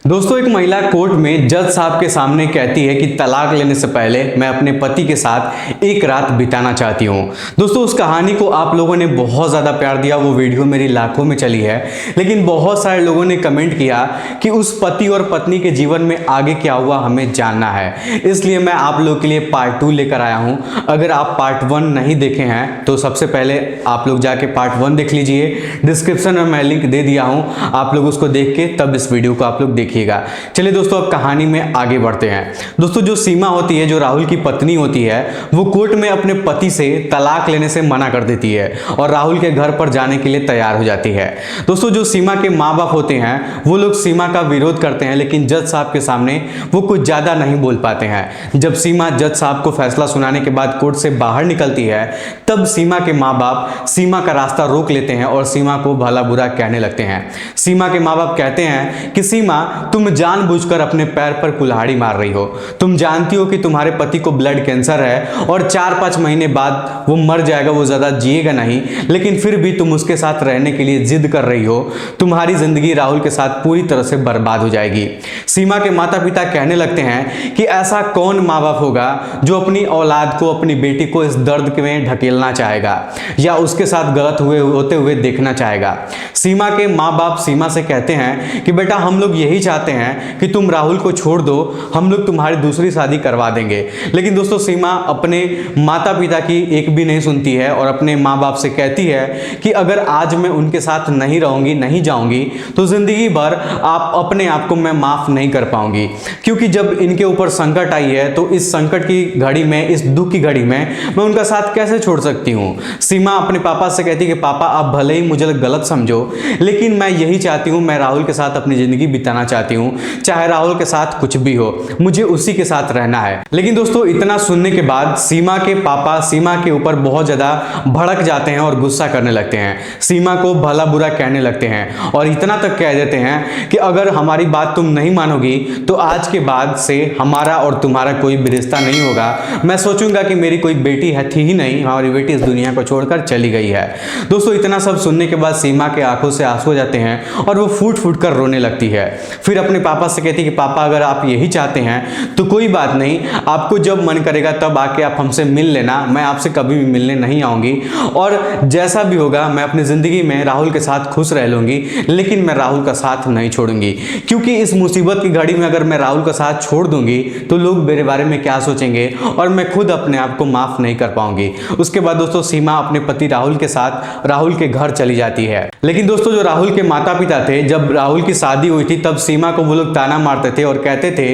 दोस्तों, एक महिला कोर्ट में जज साहब के सामने कहती है कि तलाक लेने से पहले मैं अपने पति के साथ एक रात बिताना चाहती हूँ। दोस्तों, उस कहानी को आप लोगों ने बहुत ज़्यादा प्यार दिया, वो वीडियो मेरी लाखों में चली है, लेकिन बहुत सारे लोगों ने कमेंट किया कि उस पति और पत्नी के जीवन में आगे क्या हुआ हमें जानना है। इसलिए मैं आप लोगों के लिए पार्ट 2 लेकर आया हूँ। अगर आप पार्ट 1 नहीं देखे हैं तो सबसे पहले आप लोग जाके पार्ट 1 देख लीजिए, डिस्क्रिप्शन में मैं लिंक दे दिया हूँ, आप लोग उसको देख के तब इस वीडियो को आप लोग देखिएगा। चलिए दोस्तों, अब कहानी में आगे बढ़ते हैं। दोस्तों, जो सीमा होती है, जो राहुल की पत्नी होती है, वो कोर्ट में अपने पति से तलाक लेने से मना कर देती है और राहुल के घर पर जाने के लिए तैयार हो जाती है। दोस्तों, जो सीमा के माँ बाप होते हैं वो लोग सीमा का विरोध करते हैं, लेकिन जज साहब के सामने वो कुछ ज्यादा नहीं बोल पाते हैं। जब सीमा जज साहब को फैसला सुनाने के बाद कोर्ट से बाहर निकलती है, तब सीमा के माँ बाप सीमा का रास्ता रोक लेते हैं और सीमा को भला बुरा कहने लगते हैं। सीमा के माँ बाप कहते हैं कि सीमा, तुम जानबूझकर अपने पैर पर कुल्हाड़ी मार रही हो। तुम जानती हो कि तुम्हारे पति को ब्लड कैंसर है और 4-5 महीने बाद वो मर जाएगा, वो ज्यादा जिएगा नहीं, लेकिन फिर भी तुम उसके साथ रहने के लिए जिद कर रही हो। तुम्हारी जिंदगी राहुल के साथ पूरी तरह से बर्बाद हो जाएगी। सीमा के माता पिता कहने लगते हैं कि ऐसा कौन माँ बाप होगा जो अपनी औलाद को, अपनी बेटी को इस दर्द में ढकेलना चाहेगा या उसके साथ गलत होते हुए देखना चाहेगा। सीमा के माँ बाप सीमा से कहते हैं कि बेटा, हम लोग यही चाहते हैं कि तुम राहुल को छोड़ दो, हम लोग तुम्हारी दूसरी शादी करवा देंगे। लेकिन दोस्तों, सीमा अपने माता पिता की एक भी नहीं सुनती है और अपने माँ बाप से कहती है कि अगर आज मैं उनके साथ नहीं रहूंगी, नहीं जाऊंगी, तो जिंदगी भर अपने आप को मैं माफ नहीं कर पाऊंगी। क्योंकि जब इनके ऊपर संकट आई है तो इस संकट की घड़ी में, इस दुख की घड़ी में मैं उनका साथ कैसे छोड़ सकती हूँ। सीमा अपने पापा से कहती है कि पापा, आप भले ही मुझे गलत समझो, लेकिन मैं यही चाहती हूँ, मैं राहुल के साथ अपनी जिंदगी बिताना चाहती हूँ, चाहे राहुल के साथ कुछ भी हो, मुझे उसी के साथ रहना है। लेकिन दोस्तों, इतना सुनने के बाद सीमा के पापा सीमा के ऊपर बहुत ज्यादा भड़क जाते हैं और गुस्सा करने लगते हैं, सीमा को भला बुरा कहने लगते हैं और इतना तक कह देते हैं कि अगर हमारी बात तुम नहीं मानोगी तो आज के बाद से हमारा और तुम्हारा कोई भी रिश्ता नहीं होगा। मैं सोचूंगा कि मेरी कोई बेटी है, थी ही नहीं, हमारी बेटी इस दुनिया को छोड़कर चली गई है। दोस्तों, इतना सब सुनने के बाद सीमा के आंखों से आंसू हो जाते हैं और वो फूट फूट कर रोने लगती है। फिर अपने पापा से कहती है कि पापा, अगर आप यही चाहते हैं तो कोई बात नहीं, आपको जब मन करेगा तब आके आप हमसे मिल लेना, मैं आपसे कभी भी मिलने नहीं आऊंगी और जैसा भी होगा मैं अपनी जिंदगी में राहुल के साथ खुश रह लूंगी, लेकिन मैं राहुल का साथ नहीं छोड़ूंगी। क्योंकि इस मुसीबत की घड़ी में अगर मैं राहुल का साथ छोड़ दूंगी तो लोग मेरे बारे में क्या सोचेंगे और मैं खुद अपने आप को माफ नहीं कर पाऊंगी। उसके बाद दोस्तों, सीमा अपने पति राहुल के साथ राहुल के घर चली जाती है। लेकिन दोस्तों, जो राहुल के माता पिता थे, जब राहुल की शादी हुई थी तब सीमा को वो लोग ताना मारते थे और कहते थे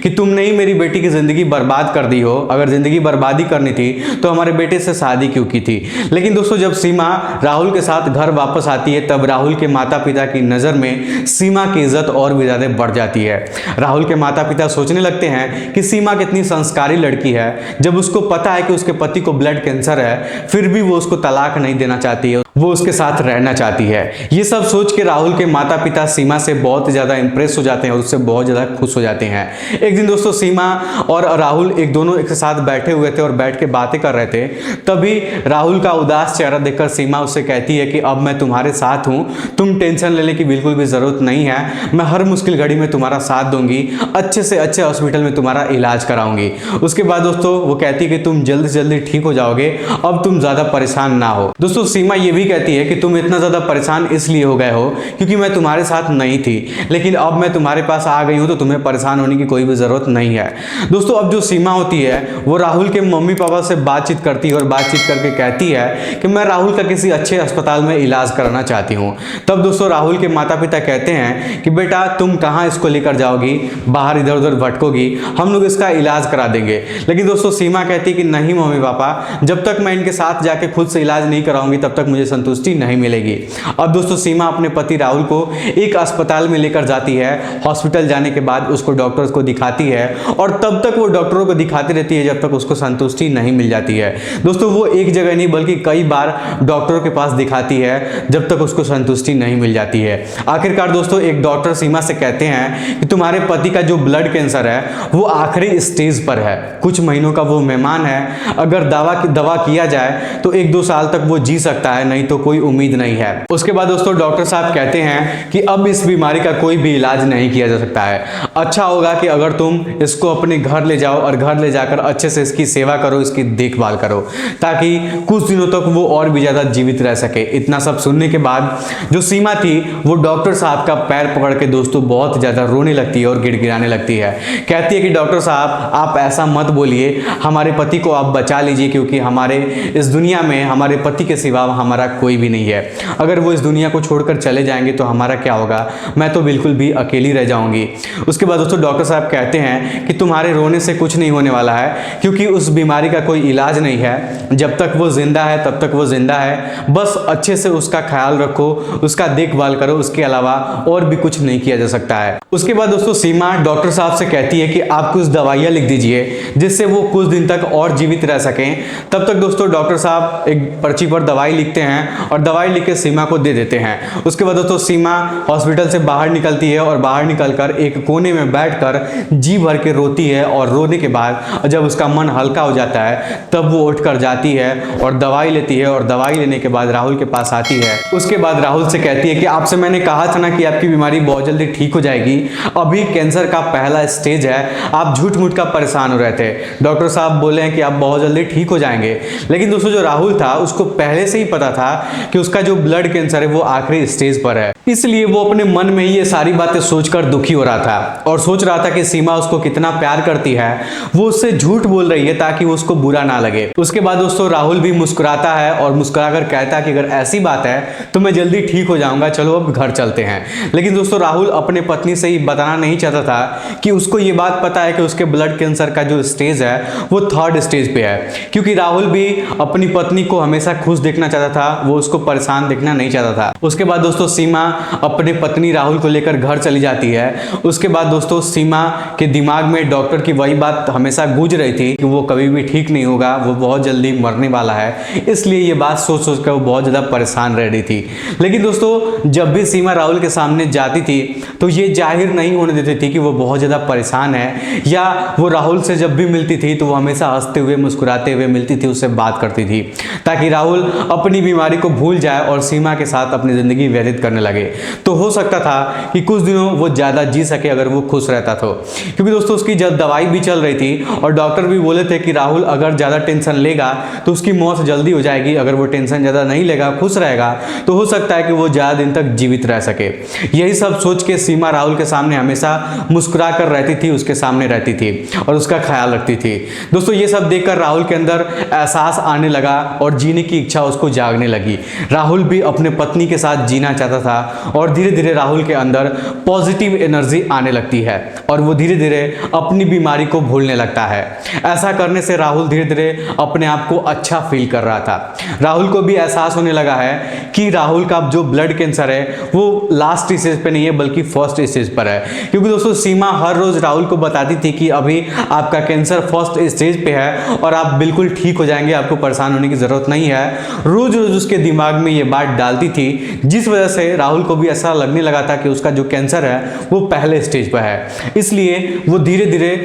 कि तुमने ही मेरी बेटी की जिंदगी बर्बाद कर दी हो, अगर जिंदगी बर्बादी करनी थी तो हमारे बेटे से शादी क्यों की थी। लेकिन दोस्तों, जब सीमा राहुल के साथ घर वापस आती है तब राहुल के माता पिता की नजर में सीमा की इज्जत और भी ज्यादा बढ़ जाती है। राहुल के माता पिता सोचने लगते हैं कि सीमा कितनी संस्कारी लड़की है, जब उसको पता है कि उसके पति को ब्लड कैंसर है फिर भी वो उसको तलाक नहीं देना चाहती है, वो उसके साथ रहना चाहती है। ये सब सोच के राहुल के माता पिता सीमा से बहुत ज्यादा इंप्रेस हो जाते हैं और उससे बहुत ज्यादा खुश हो जाते हैं। एक दिन दोस्तों, सीमा और राहुल दोनों एक साथ बैठे हुए थे और बैठ के बातें कर रहे थे, तभी राहुल का उदास चेहरा देखकर सीमा उससे कहती है कि अब मैं तुम्हारे साथ हूं, तुम टेंशन लेने की बिल्कुल भी जरूरत नहीं है, मैं हर मुश्किल घड़ी में तुम्हारा साथ दूंगी, अच्छे से अच्छे हॉस्पिटल में तुम्हारा इलाज कराऊंगी। उसके बाद दोस्तों वो कहती है कि तुम जल्दी से जल्दी ठीक हो जाओगे, अब तुम ज्यादा परेशान ना हो। दोस्तों, सीमा ये भी कहती है कि तुम इतना ज्यादा परेशान इसलिए हो गए हो क्योंकि मैं तुम्हारे साथ नहीं थी, लेकिन अब मैं तुम्हारे पास आ गई हूं तो तुम्हें परेशान होने की कोई भी जरूरत नहीं है। दोस्तों, अब जो सीमा होती है वो राहुल के मम्मी पापा से बातचीत करती है और बातचीत करके कहती है कि मैं राहुल का किसी अच्छे अस्पताल में इलाज कराना चाहती हूँ। तब दोस्तों, राहुल के माता पिता कहते हैं कि बेटा, तुम कहाँ इसको लेकर जाओगी, बाहर इधर उधर भटकोगी, हम लोग इसका इलाज करा देंगे। लेकिन दोस्तों, सीमा कहती है कि नहीं मम्मी पापा, जब तक मैं इनके साथ जाके खुद से इलाज नहीं कराऊंगी तब तक मुझे संतुष्टि नहीं मिलेगी। अब दोस्तों, सीमा अपने पति राहुल को एक अस्पताल में लेकर जाती है। हॉस्पिटल जाने के बाद उसको डॉक्टर्स को दिखाती है और तब तक वो डॉक्टरों को दिखाती रहती है जब तक उसको संतुष्टि नहीं मिल जाती है। दोस्तों, वो एक जगह नहीं बल्कि कई बार डॉक्टरों के पास दिखाती है जब तक उसको संतुष्टि नहीं मिल जाती है। आखिरकार दोस्तों, एक डॉक्टर सीमा से कहते हैं कि तुम्हारे पति का जो ब्लड कैंसर है वो आखिरी स्टेज पर है, कुछ महीनों का वो मेहमान है, अगर दवा किया जाए तो 1-2 साल तक वो जी सकता है, नहीं तो कोई उम्मीद नहीं है। उसके बाद दोस्तों डॉक्टर साहब कहते हैं कि अब इस बीमारी का कोई भी इलाज नहीं किया जा सकता है। अच्छा होगा कि अगर तुम इसको अपने घर ले जाओ और घर ले जाकर अच्छे से इसकी सेवा करो, इसकी देखभाल करो, ताकि कुछ दिनों तक वो और भी ज्यादा जीवित रह सके। इतना सब सुनने के बाद जो सीमा थी वो डॉक्टर साहब का पैर पकड़ के दोस्तों बहुत ज्यादा रोने लगती है और गिड़गिड़ाने लगती है। कहती है कि डॉक्टर साहब आप ऐसा मत बोलिए, हमारे पति को आप बचा लीजिए, क्योंकि हमारे इस दुनिया में हमारे पति के सिवा हमारा कोई भी नहीं है। अगर वो इस दुनिया को छोड़कर चले जाएंगे तो हमारा क्या होगा, मैं तो बिल्कुल भी अकेली रह जाऊंगी। उसके बाद दोस्तों डॉक्टर साहब कहते हैं कि तुम्हारे रोने से कुछ नहीं होने वाला है, क्योंकि उस बीमारी का कोई इलाज नहीं है। जब तक वो जिंदा है तब तक वो जिंदा है, बस अच्छे से उसका ख्याल रखो, उसका देखभाल करो, उसके अलावा और भी कुछ नहीं किया जा सकता है। उसके बाद दोस्तों सीमा डॉक्टर साहब से कहती है कि आप कुछ दवाइयां लिख दीजिए जिससे वो कुछ दिन तक और जीवित रह सकें। तब तक दोस्तों डॉक्टर साहब एक पर्ची पर दवाई लिखते हैं और दवाई लिख के सीमा को दे देते हैं। उसके बाद दोस्तों सीमा हॉस्पिटल से बाहर निकलती है और बाहर निकलकर एक कोने में बैठकर जी भर के रोती है, और रोने के बाद जब उसका मन हल्का हो जाता है तब वो उठकर जाती है और दवाई लेती है, और दवाई लेने के बाद राहुल के पास आती है। उसके बाद राहुल से कहती है कि आपसे मैंने कहा था ना कि आपकी बीमारी बहुत जल्दी ठीक हो जाएगी, अभी कैंसर का पहला स्टेज है, आप झूठ मूठ का परेशान हो रहे थे। डॉक्टर साहब बोले हैं कि आप बहुत जल्दी ठीक हो जाएंगे। लेकिन दोस्तों जो राहुल था उसको पहले से ही पता था कि उसका जो ब्लड कैंसर है वो आखिरी स्टेज पर है, इसलिए वो अपने मन में ही ये सारी बातें सोचकर दुखी हो रहा था और सोच रहा था कि सीमा उसको कितना प्यार करती है, वो उससे झूठ बोल रही है ताकि वो उसको बुरा ना लगे। उसके बाद दोस्तों राहुल भी मुस्कुराता है और मुस्कुराकर कहता है कि अगर ऐसी बात है तो मैं जल्दी ठीक हो जाऊंगा, चलो अब घर चलते हैं। लेकिन दोस्तों राहुल अपने पत्नी से ही बताना नहीं चाहता था कि उसको ये बात पता है कि उसके ब्लड कैंसर का जो स्टेज है वो 3rd स्टेज पे है, क्योंकि राहुल भी अपनी पत्नी को हमेशा खुश देखना चाहता था, वो उसको परेशान देखना नहीं चाहता था। उसके बाद दोस्तों सीमा अपने पत्नी राहुल को लेकर घर चली जाती है। उसके बाद दोस्तों सीमा के दिमाग में डॉक्टर की वही बात हमेशा गूंज रही थी कि वो कभी भी ठीक नहीं होगा, वो बहुत जल्दी मरने वाला है, इसलिए ये बात सोच सोच कर वो बहुत ज़्यादा परेशान रह रही थी। लेकिन दोस्तों जब भी सीमा राहुल के सामने जाती थी तो ये जाहिर नहीं होने देती थी कि वो बहुत ज़्यादा परेशान है, या वो राहुल से जब भी मिलती थी तो वो हमेशा हंसते हुए मुस्कुराते हुए मिलती थी, उससे बात करती थी, ताकि राहुल अपनी बीमारी को भूल जाए और सीमा के साथ अपनी ज़िंदगी व्यतीत करने लगे। तो हो सकता था कि कुछ दिनों वो ज़्यादा जी सके अगर वो खुश रहता तो, क्योंकि दोस्तों उसकी जब दवाई भी चल रही थी और डॉक्टर भी बोले थे कि राहुल अगर ज़्यादा टेंशन लेगा तो उसकी मौत जल्दी हो जाएगी, अगर वो टेंशन ज़्यादा नहीं लेगा, खुश रहेगा, तो हो सकता है कि वो ज़्यादा दिन तक जीवित रह सके। यही सब सोच के सीमा राहुल के सामने हमेशा मुस्कुरा कर रहती थी, उसके सामने रहती थी और उसका ख्याल रखती थी। दोस्तों ये सब देखकर राहुल के अंदर एहसास आने लगा और जीने की इच्छा उसको जागने लगी। राहुल भी अपने पत्नी के साथ जीना चाहता था और धीरे धीरे राहुल के अंदर पॉजिटिव एनर्जी आने लगती है और वो धीरे धीरे अपनी बीमारी को भूलने लगता है। ऐसा करने से राहुल धीरे धीरे अपने आप को अच्छा फील कर रहा था। राहुल को भी एहसास होने लगा है कि राहुल का जो ब्लड कैंसर है वो लास्ट स्टेज पे नहीं है बल्कि 1st स्टेज पर है, क्योंकि दोस्तों सीमा हर रोज राहुल को बताती थी कि अभी आपका कैंसर 1st स्टेज पे है और आप बिल्कुल ठीक हो जाएंगे, आपको परेशान होने की जरूरत नहीं है। रोज रोज उसके दिमाग में ये बात डालती थी, जिस वजह से राहुल को भी ऐसा लगने लगा था कि उसका जो कैंसर है वो पहले स्टेज पर है, इसलिए वो धीरे धीरे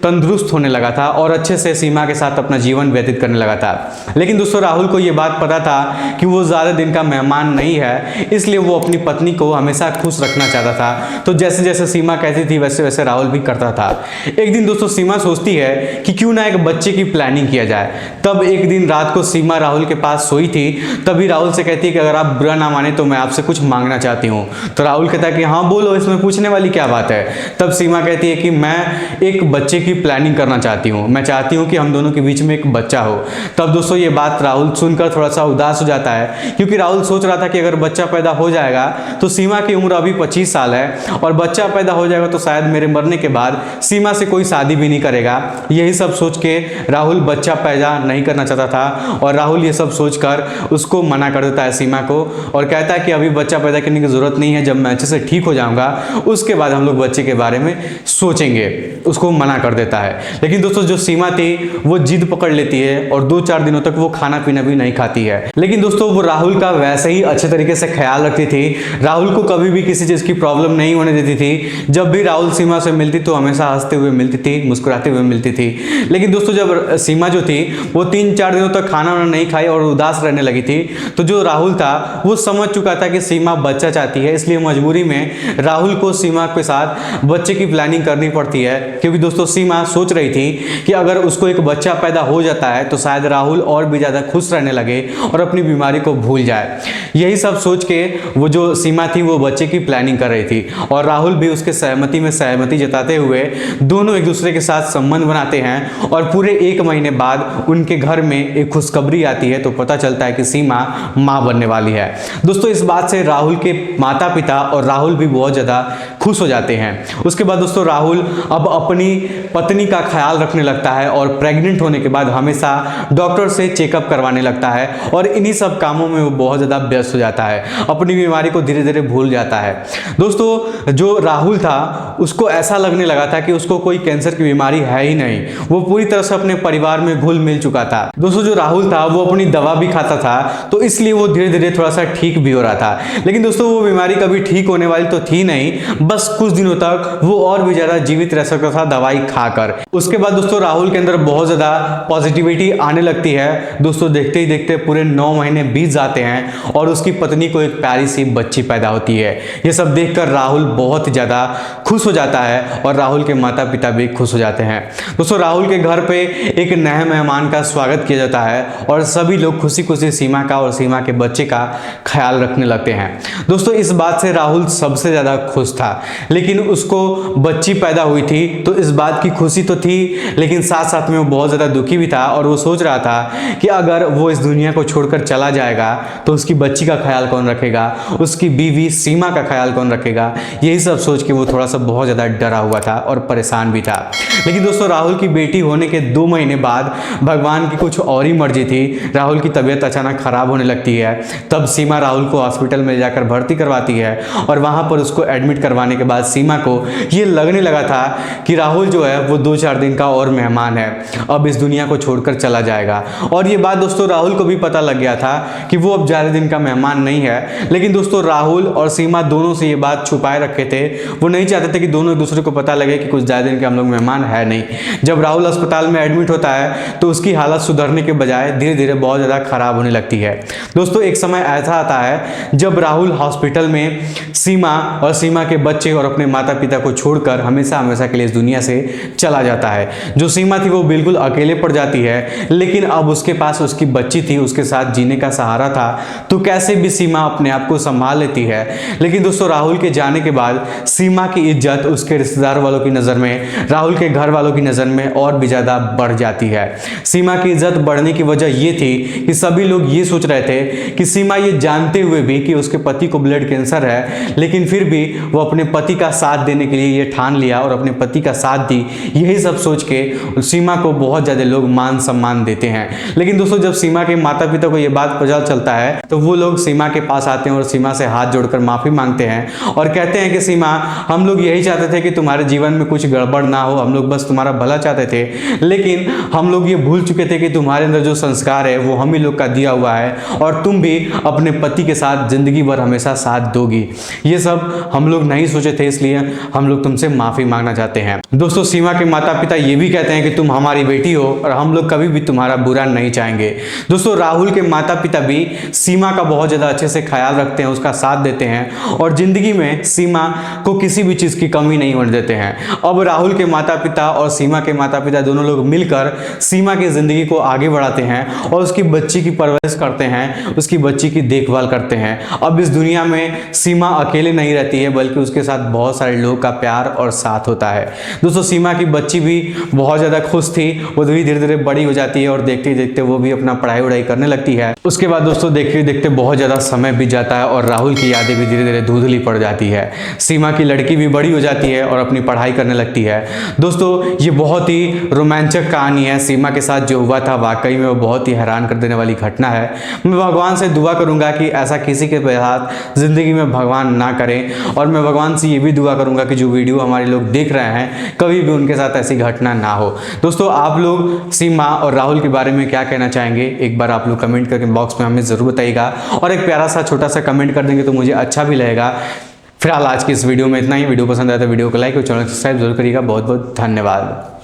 तंदुरुस्त होने लगा था और अच्छे से सीमा के साथ अपना जीवन व्यतीत करने लगा था। लेकिन दोस्तों राहुल को ये बात पता था कि वो ज़्यादा दिन का मेहमान नहीं है, इसलिए वो अपनी पत्नी को हमेशा खुश रखना चाहता था। तो जैसे जैसे सीमा कहती थी वैसे वैसे राहुल भी करता था। एक दिन दोस्तों सीमा सोचती है कि क्यों ना एक बच्चे की प्लानिंग किया जाए। तब एक दिन रात को सीमा राहुल के पास सोई थी, तभी राहुल से कहती है कि अगर आप बुरा ना माने तो मैं आपसे कुछ मांगना चाहती हूँ। तो राहुल कहता है कि हाँ बोलो, इसमें पूछने वाली क्या बात है। तब सीमा कहती है कि मैं एक बच्चे की प्लानिंग करना चाहती हूँ, मैं चाहती हूँ कि हम दोनों के बीच में एक बच्चा हो। तब दोस्तों ये बात राहुल सुनकर थोड़ा सा उदास हो जाता है, क्योंकि राहुल सोच रहा था कि अगर बच्चा पैदा हो जाएगा तो सीमा की उम्र अभी 25 साल है और बच्चा पैदा हो जाएगा तो शायद मेरे मरने के बाद सीमा से कोई शादी भी नहीं करेगा। यही सब सोच के राहुल बच्चा पैदा नहीं करना चाहता था और राहुल ये सब सोचकर उसको मना कर देता है सीमा को और कहता है कि अभी बच्चा पैदा करने की जरूरत नहीं है, जब मैं अच्छे से ठीक हो जाऊंगा उसके बाद हम लोग बच्चे के बारे में सोचेंगे। उसको मना कर देता है। लेकिन दोस्तों जो सीमा थी वो जिद पकड़ लेती है और 2-4 दिनों तक वो खाना पीना भी नहीं खाती है। लेकिन दोस्तों वो राहुल का वैसे ही अच्छे तरीके से ख्याल रखती थी, राहुल को कभी भी किसी चीज की प्रॉब्लम नहीं होने देती थी। जब भी राहुल सीमा से मिलती तो हमेशा हंसते हुए मिलती थी, मुस्कुराते हुए मिलती थी। लेकिन दोस्तों जब सीमा जो थी वो 3-4 दिनों तक खाना वाना नहीं खाई और उदास रहने लगी थी, तो जो राहुल था वो समझ चुका था कि सीमा बच्चा चाहती है, इसलिए मजबूरी में राहुल को सीमा के साथ बच्चे की प्लानिंग करनी पड़ती है। क्योंकि दोस्तों सीमा सोच रही थी कि अगर उसको एक बच्चा पैदा हो जाता है तो शायद राहुल और भी ज्यादा खुश रहने लगे और अपनी बीमारी को भूल जाए। यही सब सोच के वो जो सीमा थी वो बच्चे की प्लानिंग कर रही थी और राहुल भी उसके सहमति में सहमति जताते हुए दोनों एक दूसरे के साथ संबंध बनाते हैं। और पूरे 1 महीने बाद उनके घर में एक खुशखबरी आती है, तो पता चलता है कि सीमा मां बनने वाली है। दोस्तों इस बात से राहुल के माता पिता और राहुल भी बहुत ज्यादा खुश हो जाते हैं। उसके बाद दोस्तों राहुल अब अपनी पत्नी का ख्याल रखने लगता है और प्रेग्नेंट होने के बाद हमेशा डॉक्टर से चेकअप करवाने लगता है और इन्हीं सब कामों में वो बहुत ज्यादा व्यस्त हो जाता है, अपनी बीमारी को धीरे धीरे भूल जाता है। दोस्तों जो राहुल था उसको ऐसा लगने लगा था कि उसको कोई कैंसर की बीमारी है ही नहीं, वो पूरी तरह से अपने परिवार में घुल मिल चुका था। दोस्तों जो राहुल था वो अपनी दवा भी खाता था, तो इसलिए वो धीरे धीरे थोड़ा सा ठीक भी हो रहा था। लेकिन दोस्तों वो बीमारी कभी ठीक होने वाली तो थी नहीं, बस कुछ दिनों तक वो और भी ज्यादा जीवित रह सकता था दवाई खाकर। उसके बाद दोस्तों राहुल के अंदर बहुत ज्यादा पॉजिटिविटी आने लगती है। दोस्तों देखते ही देखते पूरे 9 महीने बीत जाते हैं और उसकी पत्नी को एक प्यारी सी बच्ची पैदा होती है। ये सब देखकर राहुल बहुत ज्यादा खुश हो जाता है और राहुल के माता पिता भी खुश हो जाते हैं। दोस्तों राहुल के घर पे एक नए मेहमान का स्वागत किया जाता है और सभी लोग खुशी खुशी सीमा का और सीमा के बच्चे का ख्याल रखने लगते हैं। दोस्तों इस बात से राहुल सबसे ज्यादा खुश था, लेकिन उसको बच्ची पैदा हुई थी तो इस बात की खुशी तो थी, लेकिन साथ साथ में वो बहुत ज्यादा दुखी भी था और वो सोच रहा था कि अगर वो इस दुनिया को छोड़कर चला जाएगा तो उसकी बच्ची का ख्याल कौन रखेगा, उसकी बीवी सीमा का ख्याल कौन रखेगा। यही सब सोच के वो थोड़ा सा बहुत ज्यादा डरा हुआ था और परेशान भी था। लेकिन दोस्तों राहुल की बेटी होने के 2 महीने बाद भगवान की कुछ और ही मर्जी थी, राहुल की तबीयत अचानक खराब होने लगती है। तब सीमा राहुल को हॉस्पिटल में जाकर भर्ती करवाती है और वहां पर उसको एडमिट करवाने के बाद सीमा को ये लगने लगा था कि राहुल जो है वो 2-4 दिन का और मेहमान है, अब इस दुनिया को छोड़कर चला जाएगा। और ये बात दोस्तों राहुल को भी पता लग गया था कि वो अब ज्यादा दिन का मेहमान नहीं है। लेकिन दोस्तों राहुल और सीमा दोनों से ये बात छुपाए रखे थे, वो नहीं चाहते थे कि दोनों एक दूसरे को पता लगे कि कुछ ज्यादा दिन के हम लोग मेहमान है नहीं। जब राहुल अस्पताल में एडमिट होता है तो उसकी हालत सुधरने के बजाय धीरे धीरे बहुत ज्यादा खराब होने लगती है। दोस्तों एक समय ऐसा आता है जब राहुल हॉस्पिटल में सीमा और सीमा के बच्चे और अपने माता पिता को छोड़कर हमेशा हमेशा के लिए इस दुनिया से चला जाता है। जो सीमा थी वो बिल्कुल अकेले पड़ जाती है, लेकिन अब उसके पास उसकी बच्ची थी, उसके साथ जीने का सहारा था, तो कैसे भी सीमा अपने आप को संभाल लेती है। लेकिन दोस्तों राहुल के जाने के बाद सीमा की इज्जत उसके रिश्तेदार वालों की नजर में, राहुल के घर वालों की नजर में और भी ज्यादा बढ़ जाती है। सीमा की इज्जत बढ़ने की वजह ये थी कि सभी लोग ये सोच रहे थे कि सीमा ये जानते हुए भी कि उसके पति को ब्लड कैंसर है, लेकिन फिर भी वो अपने पति का साथ देने के लिए ये ठान लिया और अपने पति का साथ दी। यही सब सोच के सीमा को बहुत ज्यादा लोग मान सम्मान देते हैं। लेकिन दोस्तों जब सीमा के माता पिता को ये बात पता चलता है तो वो लोग सीमा के पास आते हैं और सीमा से हाथ जोड़कर माफी मांगते हैं और कहते हैं कि सीमा, हम लोग यही चाहते थे कि तुम्हारे जीवन में कुछ गड़बड़ ना हो, हम लोग बस तुम्हारा भला चाहते थे, लेकिन हम लोग ये भूल चुके थे कि तुम्हारे अंदर जो संस्कार है वो हम ही लोग का दिया हुआ है और तुम भी अपने पति के साथ जिंदगी भर हमेशा साथ दोगी। ये सब हम लोग नहीं सोचे थे, इसलिए हम लोग तुमसे माफी मांगना चाहते हैं। दोस्तों सीमा के माता पिता ये भी कहते हैं कि तुम हमारी बेटी हो और हम लोग कभी भी तुम्हारा बुरा नहीं चाहेंगे। दोस्तों राहुल के माता पिता भी सीमा का बहुत ज्यादा अच्छे से ख्याल रखते हैं, उसका साथ देते हैं और जिंदगी में सीमा को किसी भी चीज की कमी नहीं होने देते हैं। अब राहुल के माता पिता और सीमा के माता पिता दोनों लोग मिलकर सीमा की जिंदगी को आगे बढ़ाते हैं और उसकी बच्ची की परवरिश करते हैं, उसकी बच्ची की देखभाल करते हैं। अब इस दुनिया में सीमा अकेले नहीं रहती है, बल्कि उसके साथ बहुत सारे लोगों का प्यार और साथ होता है। दोस्तों सीमा की बच्ची भी बहुत ज्यादा खुश थी, वो भी धीरे धीरे बड़ी हो जाती है और देखते ही देखते वो भी अपना पढ़ाई वढ़ाई करने लगती है। उसके बाद दोस्तों देखते देखते बहुत ज्यादा समय बीत जाता है और राहुल की यादें भी धीरे धीरे धुंधली पड़ जाती है। सीमा की लड़की भी बड़ी हो जाती है और अपनी पढ़ाई करने लगती है। दोस्तों ये बहुत ही रोमांचक कहानी है। सीमा के साथ जो हुआ था वाकई में वो बहुत ही हैरान कर देने वाली घटना है। मैं भगवान से दुआ करूंगा कि ऐसा किसी के साथ जिंदगी में भगवान ना करें और मैं भगवान से ये भी दुआ करूंगा कि जो वीडियो हमारे लोग देख रहे हैं कभी भी उनके उनके साथ ऐसी घटना ना हो। दोस्तों आप लोग सीमा और राहुल के बारे में क्या कहना चाहेंगे, एक बार आप लोग कमेंट करके बॉक्स में हमें ज़रूर बताइएगा, और एक प्यारा सा छोटा सा कमेंट कर देंगे तो मुझे अच्छा भी लगेगा। फिलहाल आज की इस वीडियो में इतना ही। वीडियो पसंद आया तो वीडियो को लाइक और चैनल सब्सक्राइब जरूर करिएगा। बहुत बहुत धन्यवाद।